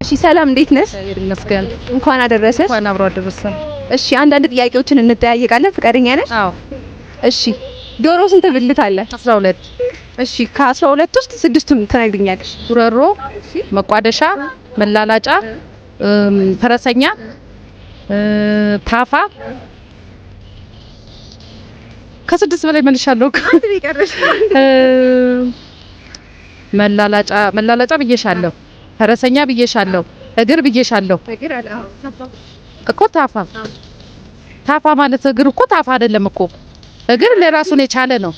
እሺ ሰላም እንዴት ነሽ? ይመስገን። እንኳን አደረሰሽ። እንኳን አብሮ አደረሰን። እሺ አንዳንድ ጥያቄዎችን እንጠያየቃለን። ፍቃደኛ ነሽ? አዎ። እሺ ዶሮ ስንት ብልት አለ? 12። እሺ ከ12 ውስጥ ስድስቱን ትነግሪኛለሽ? ጉረሮ፣ መቋደሻ፣ መላላጫ፣ ፈረሰኛ፣ ታፋ ከስድስት በላይ መልሻለሁ። አንድ ቢቀርሽ መላላጫ ብዬሻለሁ። ፈረሰኛ ብዬሻለሁ። እግር ብዬሻለሁ እግር አለ እኮ። ታፋ ማለት እግር እኮ ታፋ አይደለም እኮ። እግር ለራሱን የቻለ ነው።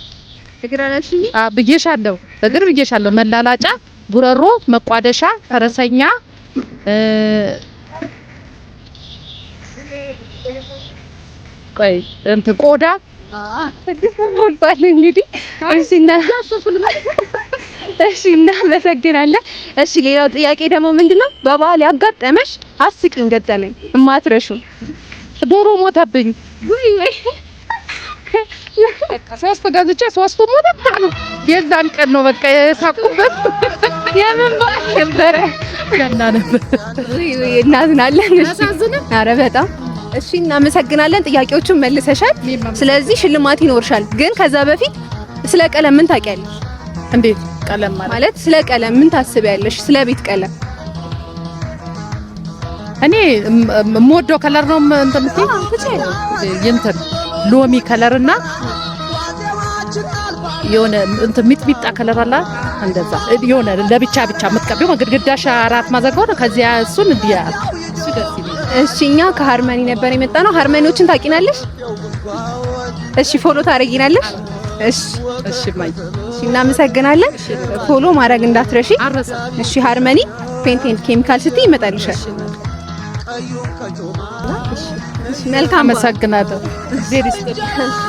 እግር አለሽኝ? ብዬሻለሁ። እግር ብዬሻለሁ። መላላጫ፣ ጉረሮ፣ መቋደሻ፣ ፈረሰኛ ቆይ ቆዳ ስድስት ሞልቷል እንግዲህ። እሺ እናመሰግናለን። እሺ ሌላው ጥያቄ ደግሞ ምንድነው በበዓል ያጋጠመሽ አስቂኝ ገጠመኝ እማትረሹ? ዶሮ ሞተብኝ። ወይ ሶስት ገዝቼ ሶስቱ ሞተብኝ። የዛን ቀን ነው በቃ የሳቁበት። የምን በዓል ነበረ? ገና ነበር። እናዝናለን። ኧረ በጣም እሺ እናመሰግናለን። ጥያቄዎቹን መልሰሻል። ስለዚህ ሽልማት ይኖርሻል። ግን ከዛ በፊት ስለ ቀለም ምን ታውቂያለሽ? እንዴት ቀለም ማለት ስለ ቀለም ምን ታስቢያለሽ? ስለ ቤት ቀለም እኔ የምወደው ከለር ነው እንትን እንትን ሎሚ ከለር እና የሆነ እንትን ሚጥሚጣ ከለር አለ። እንደዛ የሆነ ለብቻ የምትቀቢው ግድግዳሽ አራት ማዘጋው ነው። ከዚያ እሱን እንዲያ እሱ ደስ ይላል። እሺ እኛ ከሃርመኒ ነበር የመጣነው። ሃርመኒዎችን ታውቂናለሽ? እሺ ፎሎ ታረጊናለሽ? እሺ ማይ እሺ እናመሰግናለን። ፎሎ ማድረግ እንዳትረሺ እሺ። ሃርመኒ ፔንት ኤንድ ኬሚካል ስትይ ይመጣልሻል። እሺ መልካም አመሰግናለሁ።